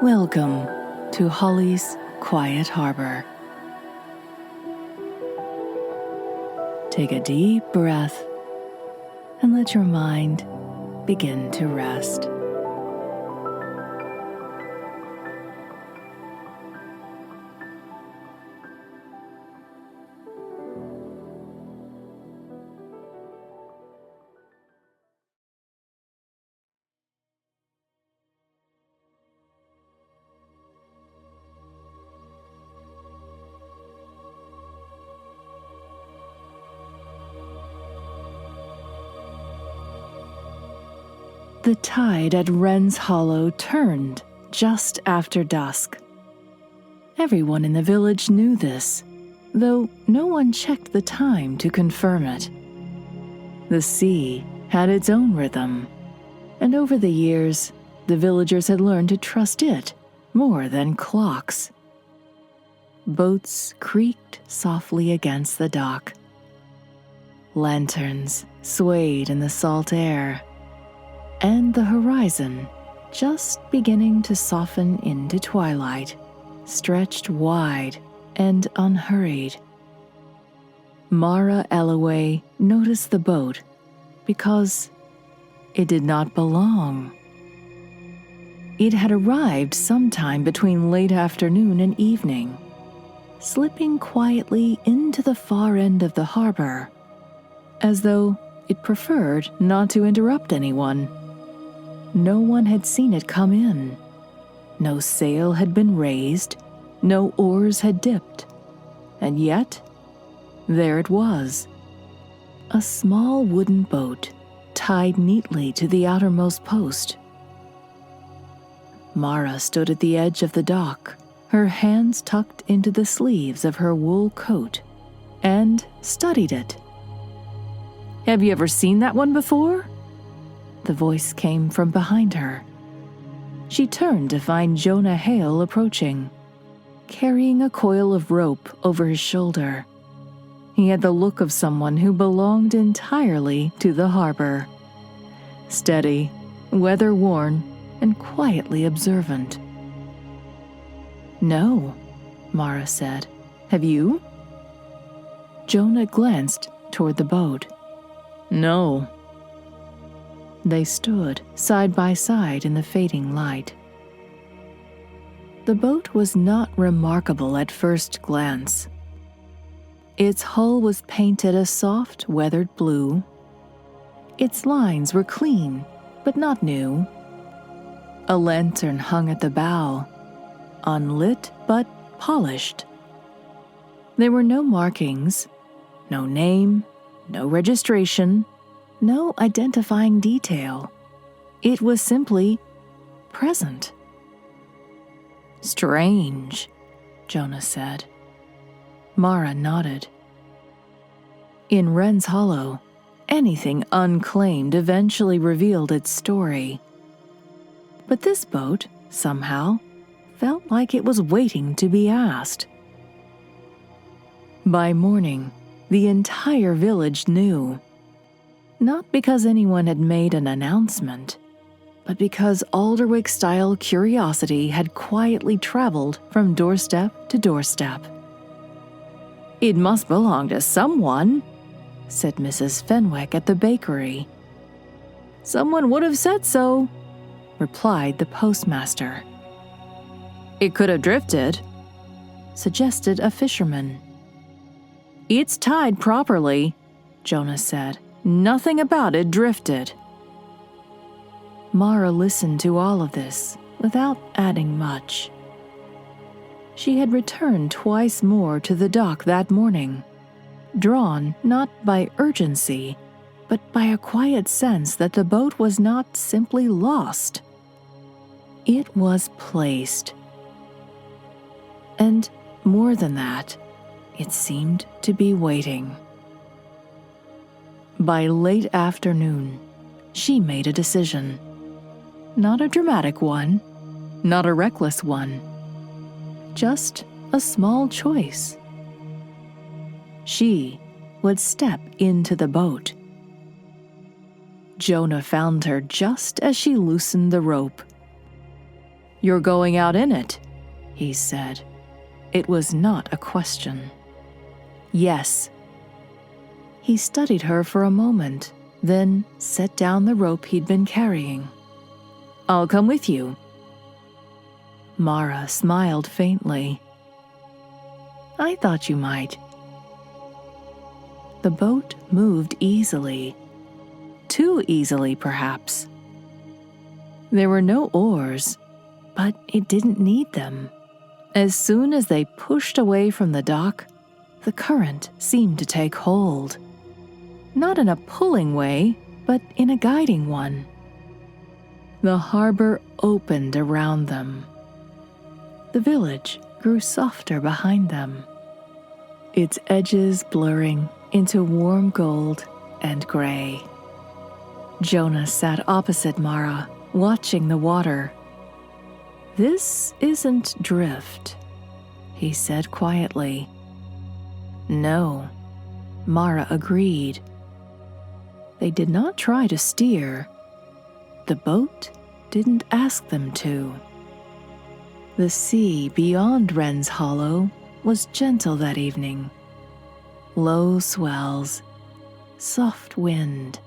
Welcome to Holly's Quiet Harbor. Take a deep breath and let your mind begin to rest. The tide at Wren's Hollow turned just after dusk. Everyone in the village knew this, though no one checked the time to confirm it. The sea had its own rhythm, and over the years, the villagers had learned to trust it more than clocks. Boats creaked softly against the dock. Lanterns swayed in the salt air, and the horizon, just beginning to soften into twilight, stretched wide and unhurried. Mara Alloway noticed the boat because it did not belong. It had arrived sometime between late afternoon and evening, slipping quietly into the far end of the harbor, as though it preferred not to interrupt anyone. No one had seen it come in. No sail had been raised, no oars had dipped, and yet there it was. A small wooden boat tied neatly to the outermost post. Mara stood at the edge of the dock, her hands tucked into the sleeves of her wool coat, and studied it. "Have you ever seen that one before?" The voice came from behind her. She turned to find Jonah Hale approaching, carrying a coil of rope over his shoulder. He had the look of someone who belonged entirely to the harbor. Steady, weather-worn, and quietly observant. "No," Mara said. "Have you?" Jonah glanced toward the boat. "No." They stood side by side in the fading light. The boat was not remarkable at first glance. Its hull was painted a soft, weathered blue. Its lines were clean, but not new. A lantern hung at the bow, unlit but polished. There were no markings, no name, no registration, no identifying detail. It was simply present. "Strange," Jonah said. Mara nodded. In Wren's Hollow, anything unclaimed eventually revealed its story. But this boat, somehow, felt like it was waiting to be asked. By morning, the entire village knew. Not because anyone had made an announcement, but because Alderwick-style curiosity had quietly traveled from doorstep to doorstep. "It must belong to someone," said Mrs. Fenwick at the bakery. "Someone would have said so," replied the postmaster. "It could have drifted," suggested a fisherman. "It's tied properly," Jonah said. "Nothing about it drifted." Mara listened to all of this without adding much. She had returned twice more to the dock that morning, drawn not by urgency, but by a quiet sense that the boat was not simply lost. It was placed. And more than that, it seemed to be waiting. By late afternoon, she made a decision. Not a dramatic one, not a reckless one, just a small choice. She would step into the boat. Jonah found her just as she loosened the rope. "You're going out in it," he said. It was not a question. "Yes." He studied her for a moment, then set down the rope he'd been carrying. "I'll come with you." Mara smiled faintly. "I thought you might." The boat moved easily. Too easily, perhaps. There were no oars, but it didn't need them. As soon as they pushed away from the dock, the current seemed to take hold. Not in a pulling way, but in a guiding one. The harbor opened around them. The village grew softer behind them, its edges blurring into warm gold and gray. Jonah sat opposite Mara, watching the water. "This isn't drift," he said quietly. "No," Mara agreed. They did not try to steer. The boat didn't ask them to. The sea beyond Wren's Hollow was gentle that evening. Low swells, soft wind,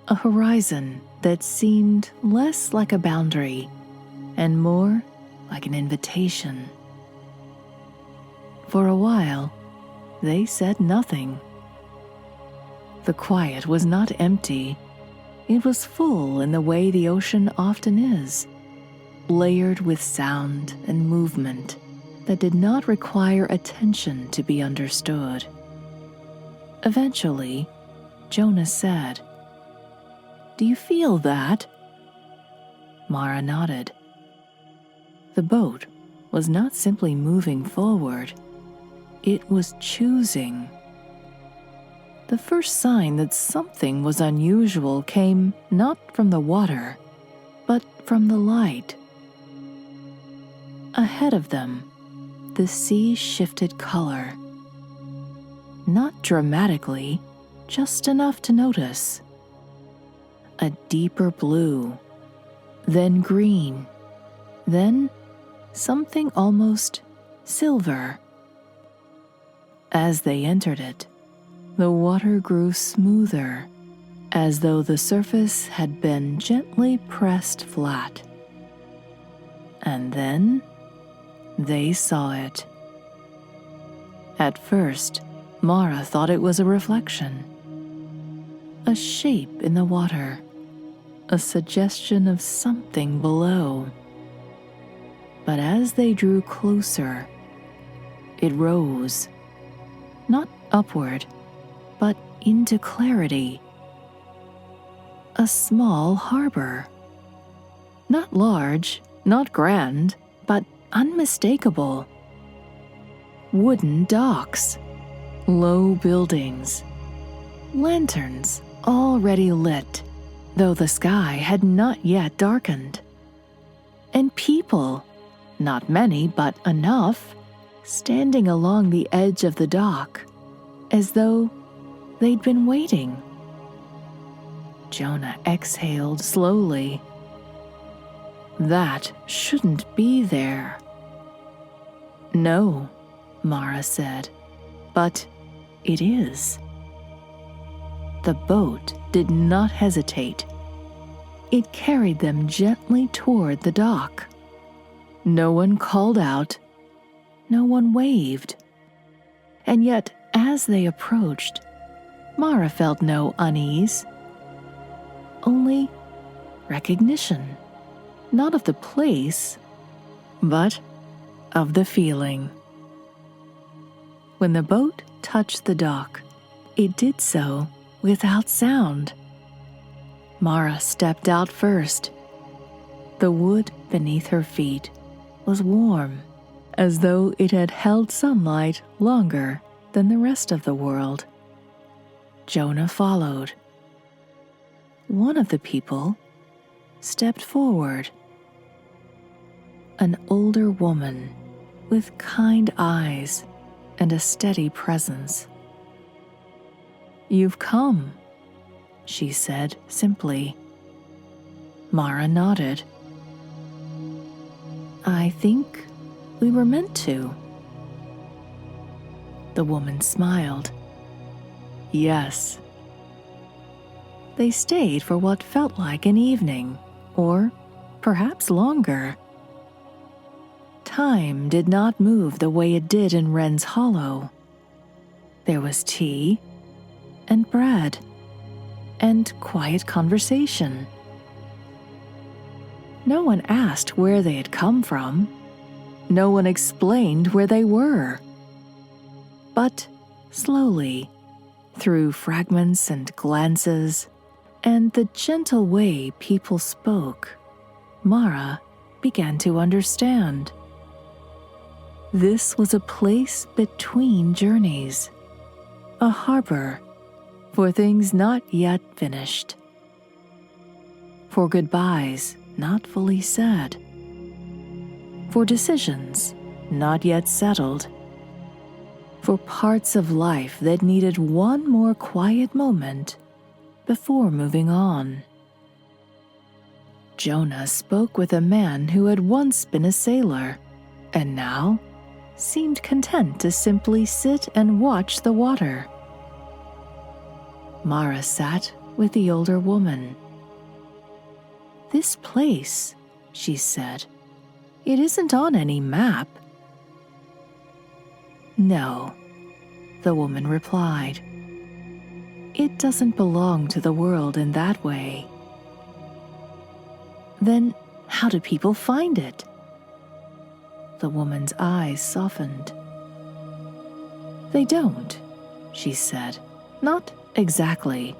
a horizon that seemed less like a boundary and more like an invitation. For a while, they said nothing. The quiet was not empty. It was full in the way the ocean often is, layered with sound and movement that did not require attention to be understood. Eventually, Jonah said, "Do you feel that?" Mara nodded. The boat was not simply moving forward. It was choosing. The first sign that something was unusual came not from the water, but from the light. Ahead of them, the sea shifted color. Not dramatically, just enough to notice. A deeper blue, then green, then something almost silver. As they entered it, the water grew smoother, as though the surface had been gently pressed flat. And then they saw it. At first, Mara thought it was a reflection. A shape in the water, a suggestion of something below. But as they drew closer, it rose, not upward, but into clarity. A small harbor. Not large, not grand, but unmistakable. Wooden docks, low buildings, lanterns already lit, though the sky had not yet darkened. And people, not many but enough, standing along the edge of the dock, as though they'd been waiting. Jonah exhaled slowly. That shouldn't be there. "No," Mara said, "but it is." The boat did not hesitate. It carried them gently toward the dock. No one called out, no one waved. And yet, as they approached, Mara felt no unease, only recognition, not of the place, but of the feeling. When the boat touched the dock, it did so without sound. Mara stepped out first. The wood beneath her feet was warm, as though it had held sunlight longer than the rest of the world. Jonah followed. One of the people stepped forward. An older woman with kind eyes and a steady presence. "You've come," she said simply. Mara nodded. I think we were meant to. The woman smiled. Yes. They stayed for what felt like an evening, or perhaps longer. Time did not move the way it did in Wren's Hollow. There was tea and bread and quiet conversation. No one asked where they had come from. No one explained where they were. But slowly, through fragments and glances, and the gentle way people spoke, Mara began to understand. This was a place between journeys, a harbor for things not yet finished, for goodbyes not fully said, for decisions not yet settled, for parts of life that needed one more quiet moment before moving on. Jonah spoke with a man who had once been a sailor and now seemed content to simply sit and watch the water. Mara sat with the older woman. "This place," she said, "it isn't on any map." "No," the woman replied. "It doesn't belong to the world in that way." "Then how do people find it?" The woman's eyes softened. "They don't," she said. "Not exactly."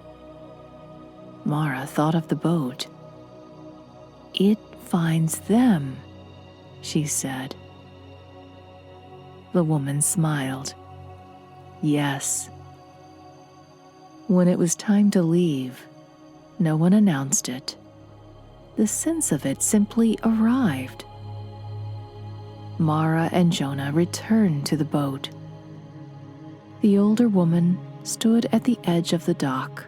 Mara thought of the boat. "It finds them," she said. The woman smiled. "Yes." When it was time to leave, no one announced it. The sense of it simply arrived. Mara and Jonah returned to the boat. The older woman stood at the edge of the dock.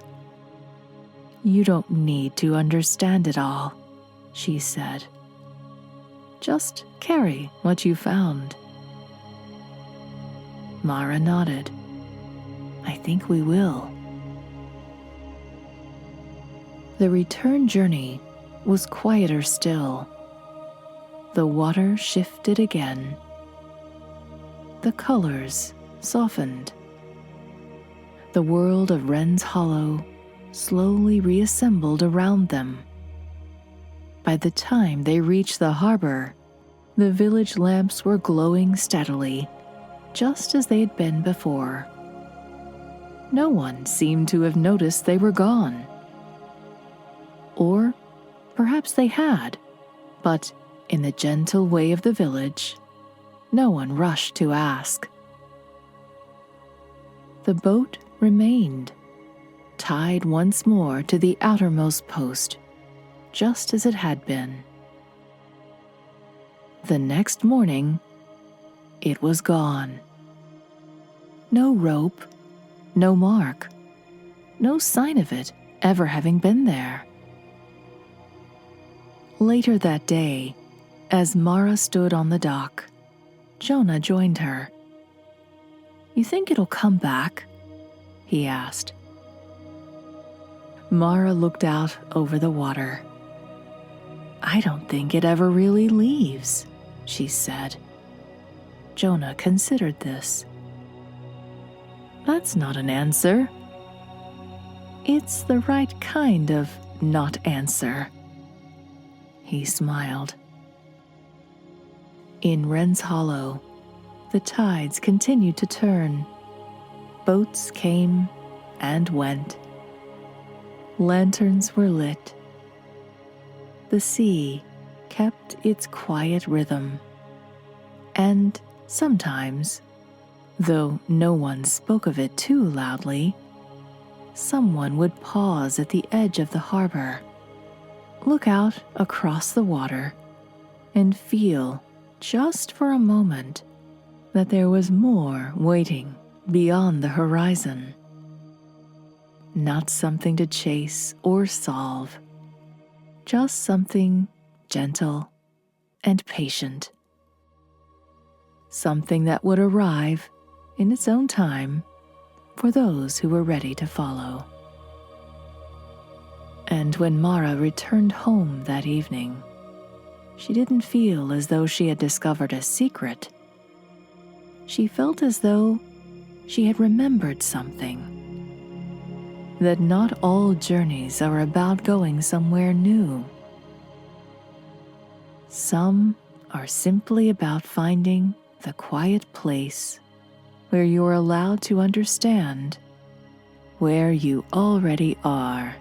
"You don't need to understand it all," she said. "Just carry what you found." Mara nodded. "I think we will." The return journey was quieter still. The water shifted again. The colors softened. The world of Wren's Hollow slowly reassembled around them. By the time they reached the harbor, the village lamps were glowing steadily, just as they had been before. No one seemed to have noticed they were gone. Or perhaps they had, but in the gentle way of the village, no one rushed to ask. The boat remained, tied once more to the outermost post, just as it had been. The next morning, it was gone. No rope, no mark, no sign of it ever having been there. Later that day, as Mara stood on the dock, Jonah joined her. "You think it'll come back?" he asked. Mara looked out over the water. "I don't think it ever really leaves," she said. Jonah considered this. "That's not an answer." "It's the right kind of not answer." He smiled. In Wren's Hollow, the tides continued to turn. Boats came and went. Lanterns were lit. The sea kept its quiet rhythm. And sometimes, though no one spoke of it too loudly, someone would pause at the edge of the harbor, look out across the water, and feel, just for a moment, that there was more waiting beyond the horizon. Not something to chase or solve, just something gentle and patient. Something that would arrive in its own time for those who were ready to follow. And when Mara returned home that evening, she didn't feel as though she had discovered a secret. She felt as though she had remembered something. That not all journeys are about going somewhere new. Some are simply about finding the quiet place where you're allowed to understand where you already are.